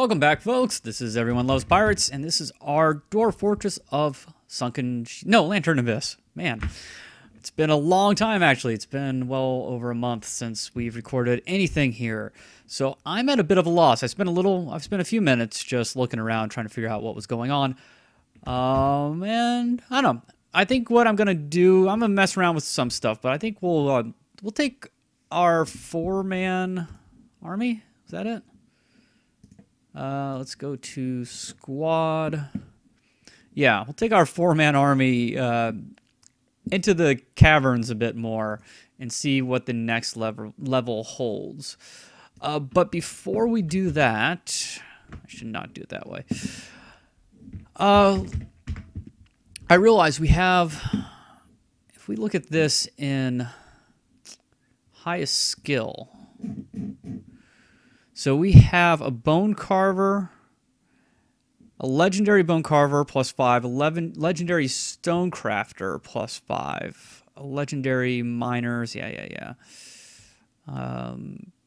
Welcome back, folks. This is Everyone Loves Pirates, and this is our Dwarf Fortress of Lanternabyss. Man, it's been a long time, actually. It's been well over a month since we've recorded anything here. So I'm at a bit of a loss. I've spent a few minutes just looking around, trying to figure out what was going on. And I don't know. I think what I'm gonna do, I'm gonna mess around with some stuff, but I think we'll take our 4-man army. Is that it? Let's go to squad. Yeah, we'll take our 4-man army into the caverns a bit more and see what the next level holds. But before we do that, I should not do it that way. I realize we have, if we look at this in highest skill, so we have a bone carver, a legendary bone carver +5, 11 legendary stone crafter +5, a legendary miners,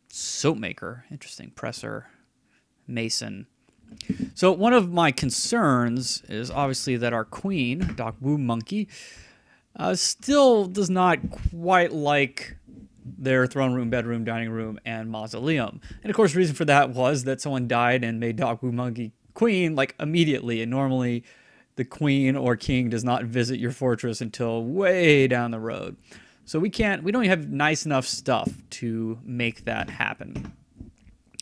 soap maker, interesting, presser, mason. So one of my concerns is obviously that our queen, Doc Woo Monkey, still does not quite like their throne room, bedroom, dining room, and mausoleum. And of course, the reason for that was that someone died and made Doc Woo Monkey queen like immediately. And normally the queen or king does not visit your fortress until way down the road. So we don't have nice enough stuff to make that happen.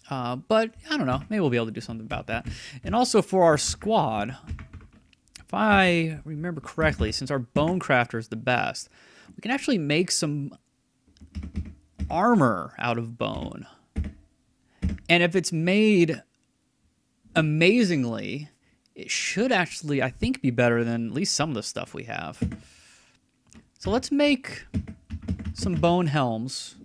But I don't know, maybe we'll be able to do something about that. And also for our squad, if I remember correctly, since our bone crafter is the best, we can actually make some armor out of bone. And if it's made amazingly, it should actually, I think, be better than at least some of the stuff we have. So let's make some bone helms.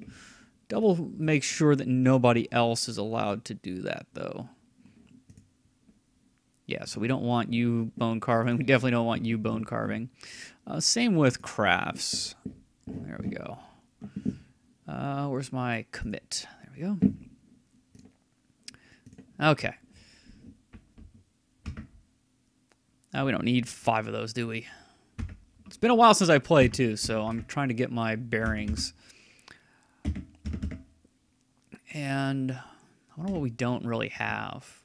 Double make sure that nobody else is allowed to do that, though. Yeah, so we don't want you bone carving. We definitely don't want you bone carving. Same with crafts. There we go. Where's my commit? There we go. Okay. We don't need 5 of those, do we? It's been a while since I played, too, so I'm trying to get my bearings. And I wonder what we don't really have.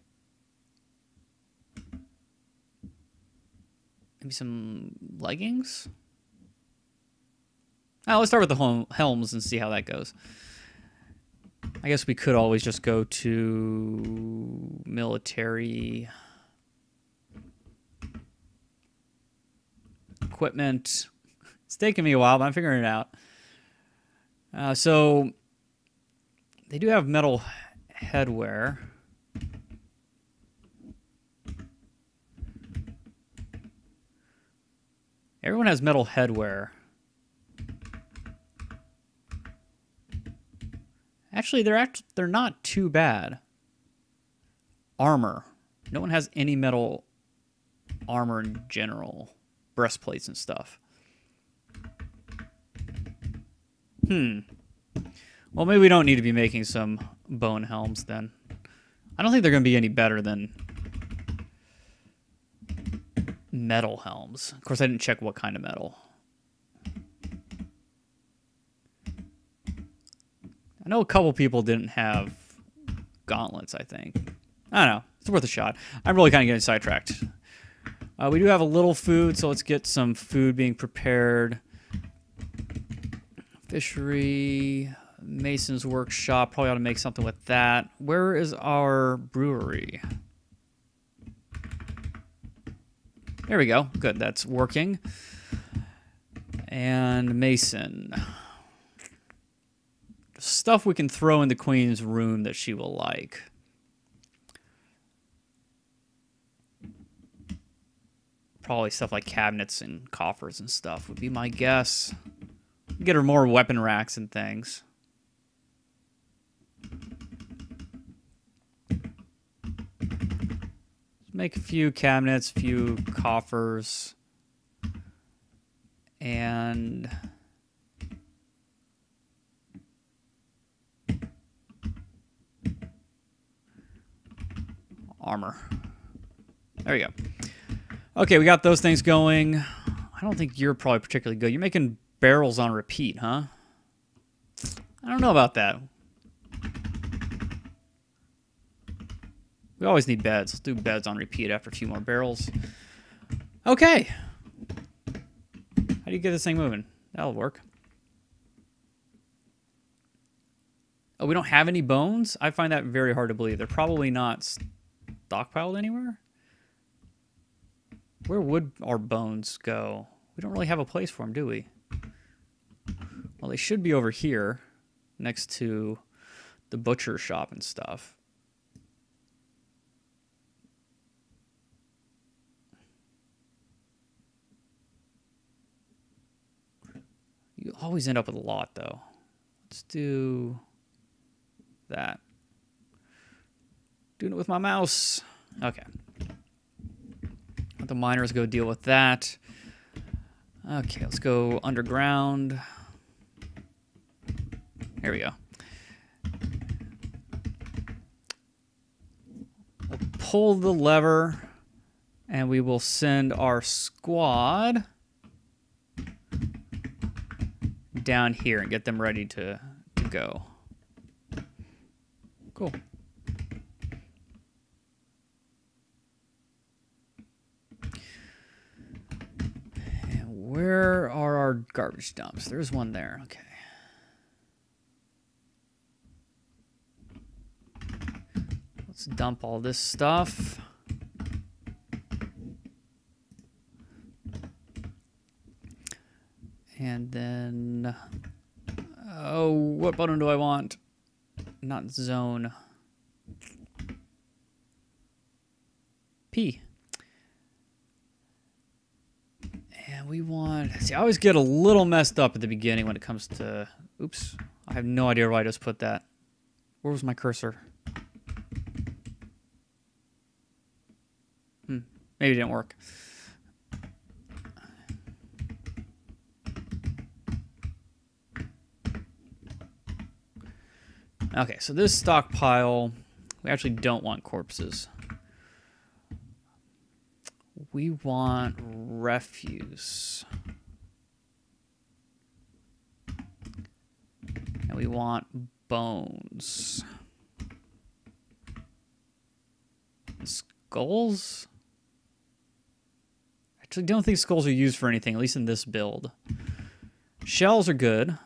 Maybe some leggings? Let's start with the helms and see how that goes. I guess we could always just go to military equipment. It's taking me a while, but I'm figuring it out. So they do have metal headwear. Everyone has metal headwear. Actually, they're not too bad. Armor. No one has any metal armor in general. Breastplates and stuff. Well, maybe we don't need to be making some bone helms then. I don't think they're going to be any better than metal helms. Of course, I didn't check what kind of metal. I know a couple people didn't have gauntlets, I think. I don't know. It's worth a shot. I'm really kind of getting sidetracked. We do have a little food, so let's get some food being prepared. Fishery, Mason's workshop. Probably ought to make something with that. Where is our brewery? There we go. Good, that's working. And Mason. Stuff we can throw in the queen's room that she will like. Probably stuff like cabinets and coffers and stuff would be my guess. Get her more weapon racks and things. Let's make a few cabinets, a few coffers, and armor. There you go. Okay, we got those things going. I don't think you're probably particularly good. You're making barrels on repeat, huh? I don't know about that. We always need beds. Let's do beds on repeat after a few more barrels. Okay. How do you get this thing moving? That'll work. Oh, we don't have any bones? I find that very hard to believe. They're probably not stockpiled anywhere. Where would our bones go? We don't really have a place for them, do we? Well, they should be over here next to the butcher shop and stuff. You always end up with a lot, though. Let's do that. Doing it with my mouse. Okay. Let the miners go deal with that. Okay, let's go underground. Here we go. We'll pull the lever, and we will send our squad down here and get them ready to go. Cool. And where are our garbage dumps? There's one there. Okay. Let's dump all this stuff. And then, oh, what button do I want? Not zone. P. And we want, see, I always get a little messed up at the beginning when it comes to, oops, I have no idea where I just put that. Where was my cursor? Maybe it didn't work. Okay, so this stockpile, we actually don't want corpses. We want refuse. And we want bones. Skulls? Actually, don't think skulls are used for anything, at least in this build. Shells are good.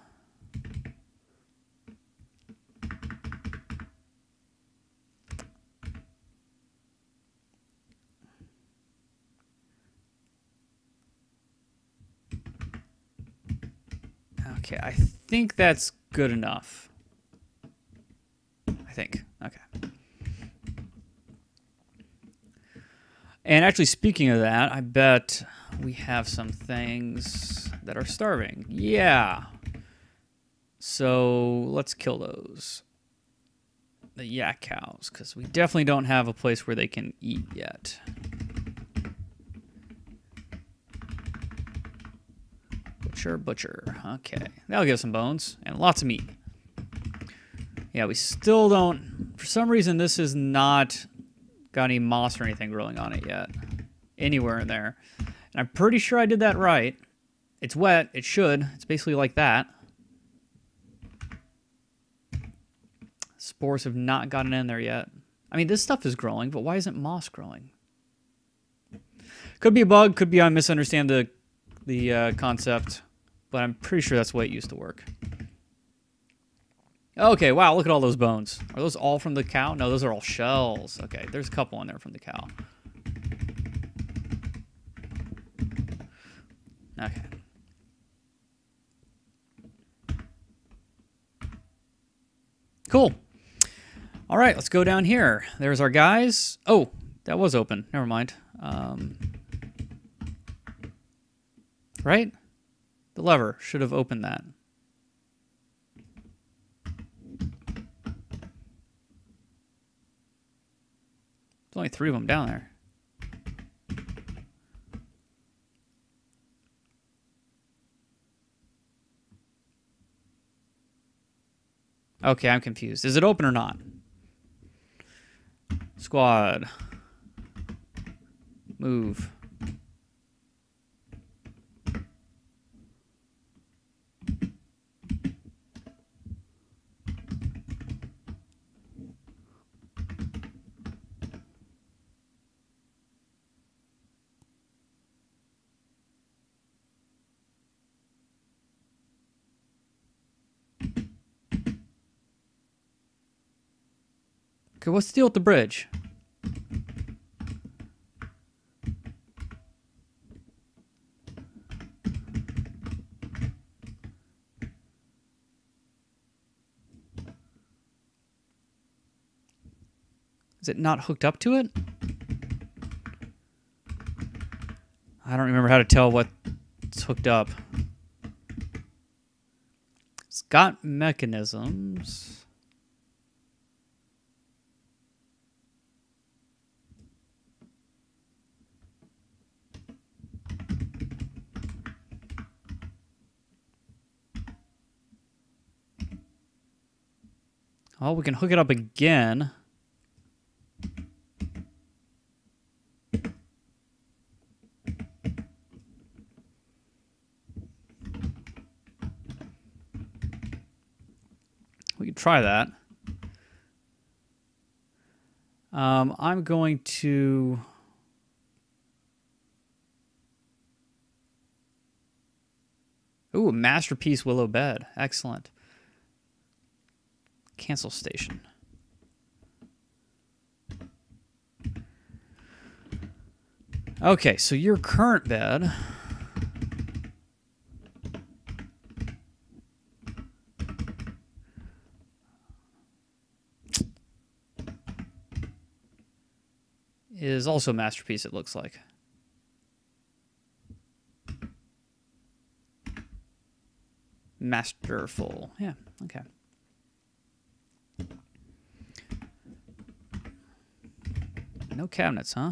Okay, I think that's good enough. I think. Okay. And actually, speaking of that, I bet we have some things that are starving. Yeah. So let's kill those. The yak cows, because we definitely don't have a place where they can eat yet. Butcher. Okay. That'll give us some bones and lots of meat. Yeah, we still don't... For some reason, this has not got any moss or anything growing on it yet. Anywhere in there. And I'm pretty sure I did that right. It's wet. It should. It's basically like that. Spores have not gotten in there yet. I mean, this stuff is growing, but why isn't moss growing? Could be a bug. Could be I misunderstand the concept. But I'm pretty sure that's the way it used to work. Okay, wow, look at all those bones. Are those all from the cow? No, those are all shells. Okay, there's a couple in there from the cow. Okay. Cool. All right, let's go down here. There's our guys. Oh, that was open. Never mind. Right? The lever should have opened that. There's only 3 of them down there. Okay, I'm confused. Is it open or not? Squad. Move. Okay, what's the deal with the bridge? Is it not hooked up to it? I don't remember how to tell what's hooked up. It's got mechanisms. Oh, we can hook it up again. We can try that. I'm going to... Ooh, a masterpiece willow bed. Excellent. Cancel station. Okay, so your current bed is also a masterpiece, it looks like. Masterful. Yeah, okay. No cabinets, huh?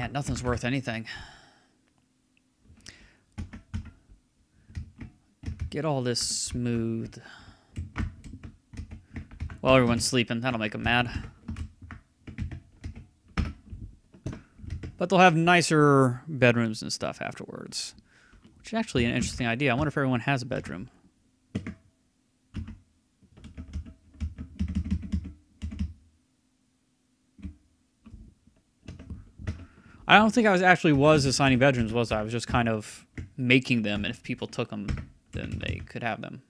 Man, nothing's worth anything. Get all this smooth. While everyone's sleeping, that'll make them mad. But they'll have nicer bedrooms and stuff afterwards. Which is actually an interesting idea. I wonder if everyone has a bedroom. I don't think I was assigning bedrooms, was I? I was just kind of making them, and if people took them, then they could have them.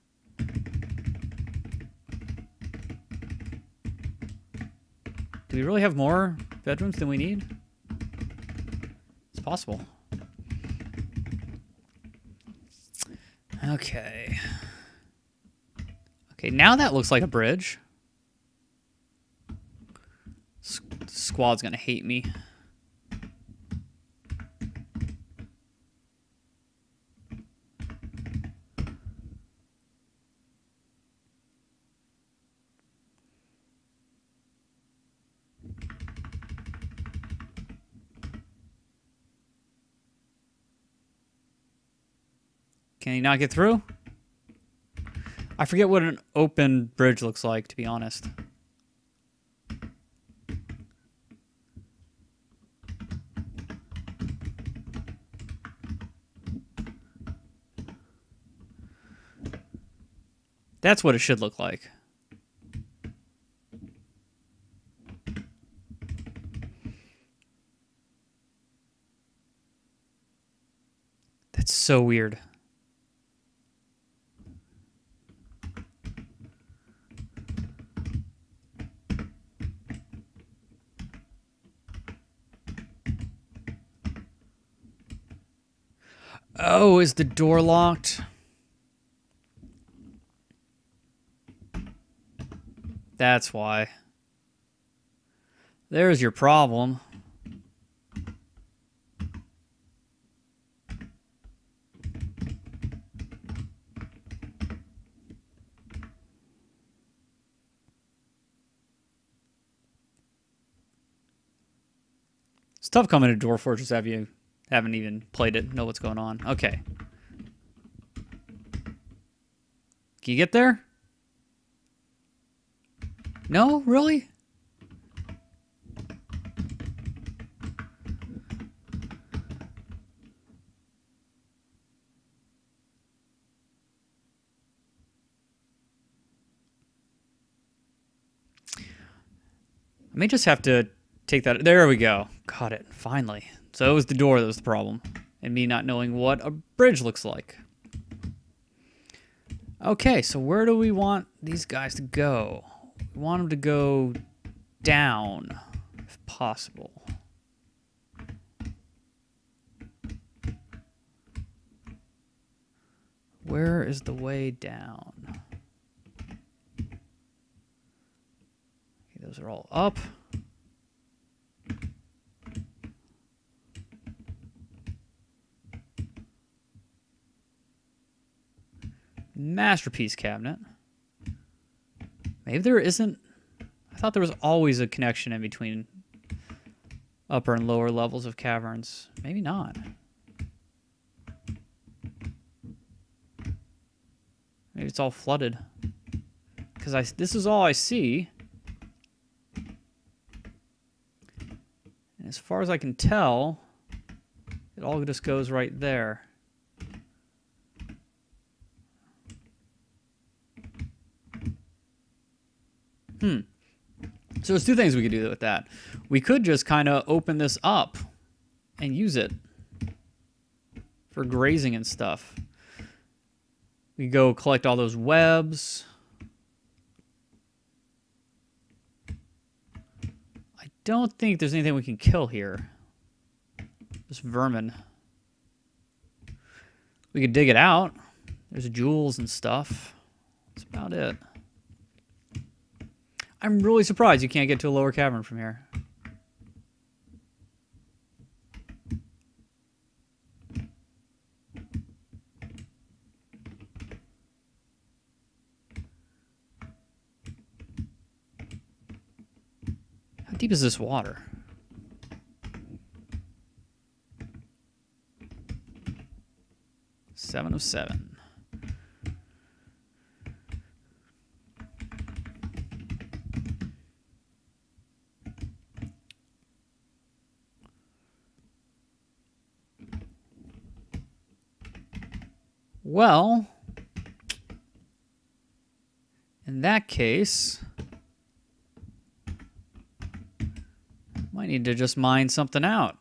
Do we really have more bedrooms than we need? It's possible. Okay. Okay, now that looks like a bridge. Squad's gonna hate me. Can he not get through? I forget what an open bridge looks like, to be honest. That's what it should look like. That's so weird. Oh, is the door locked? That's why. There's your problem. It's tough coming to Dwarf Fortress after you Haven't even played it, know what's going on. Okay. Can you get there? No? Really? I may just have to take that. There we go. Got it. Finally. So it was the door that was the problem. And me not knowing what a bridge looks like. Okay, so where do we want these guys to go? We want them to go down, if possible. Where is the way down? Okay, those are all up. Masterpiece cabinet. Maybe there isn't. I thought there was always a connection in between upper and lower levels of caverns. Maybe not. Maybe it's all flooded. Because this is all I see. And as far as I can tell, it all just goes right there. So there's two things we could do with that. We could just kind of open this up and use it for grazing and stuff. We go collect all those webs. I don't think there's anything we can kill here. Just vermin. We could dig it out. There's jewels and stuff. That's about it. I'm really surprised you can't get to a lower cavern from here. How deep is this water? Seven of 7. Well, in that case, might need to just mine something out.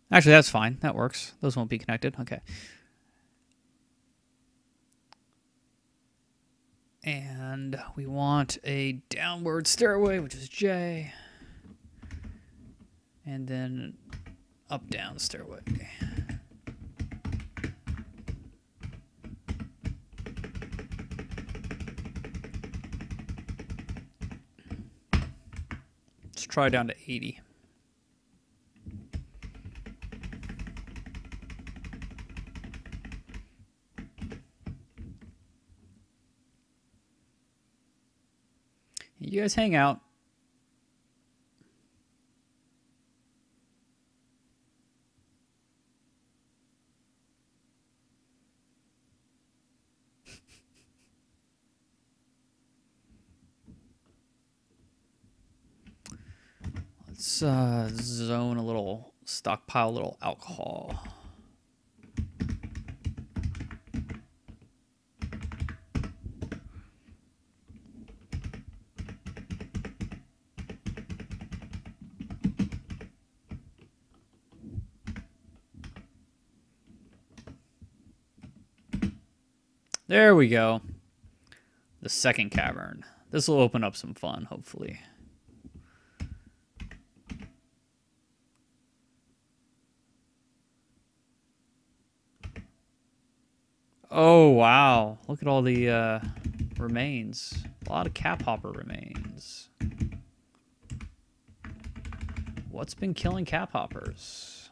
Actually, that's fine. That works. Those won't be connected. Okay. And we want a downward stairway, which is J. And then up-down stairway. Let's try down to 80. You guys hang out. Let's zone a little, stockpile a little alcohol. There we go. The second cavern. This will open up some fun, hopefully. Oh, wow. Look at all the remains. A lot of cap hopper remains. What's been killing cap hoppers?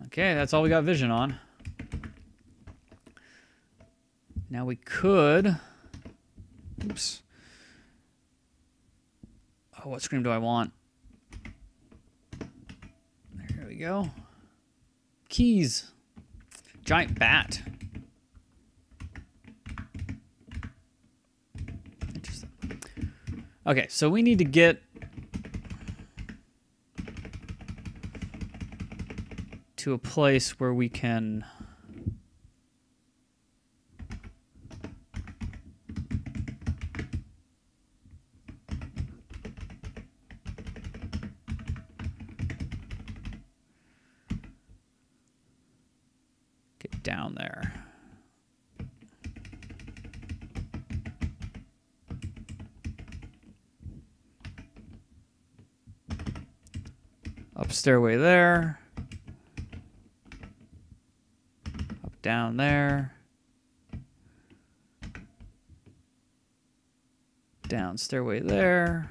Okay, that's all we got vision on. Now we could... Oops. Oh, what scream do I want? There we go. Keys. Giant bat. Interesting. Okay, so we need to get to a place where we can get down there. Up stairway there. Up down there. Down stairway there.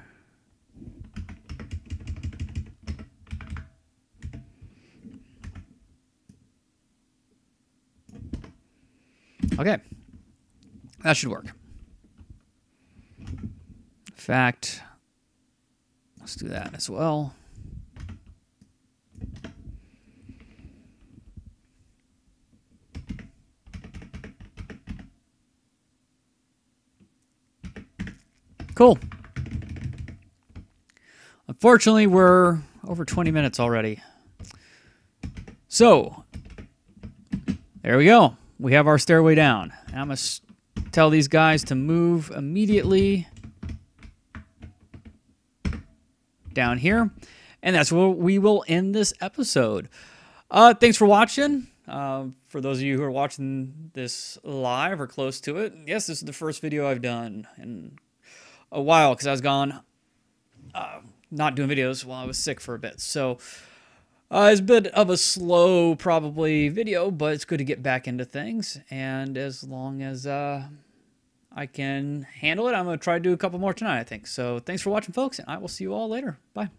Okay. That should work. In fact, let's do that as well. Cool. Unfortunately, we're over 20 minutes already. So, there we go. We have our stairway down. I'm going to tell these guys to move immediately down here. And that's where we will end this episode. Thanks for watching. For those of you who are watching this live or close to it, yes, this is the first video I've done in a while because I was gone not doing videos while I was sick for a bit. So it's a bit of a slow probably video, but it's good to get back into things. And as long as I can handle it, I'm going to try to do a couple more tonight, I think. So thanks for watching, folks, and I will see you all later. Bye.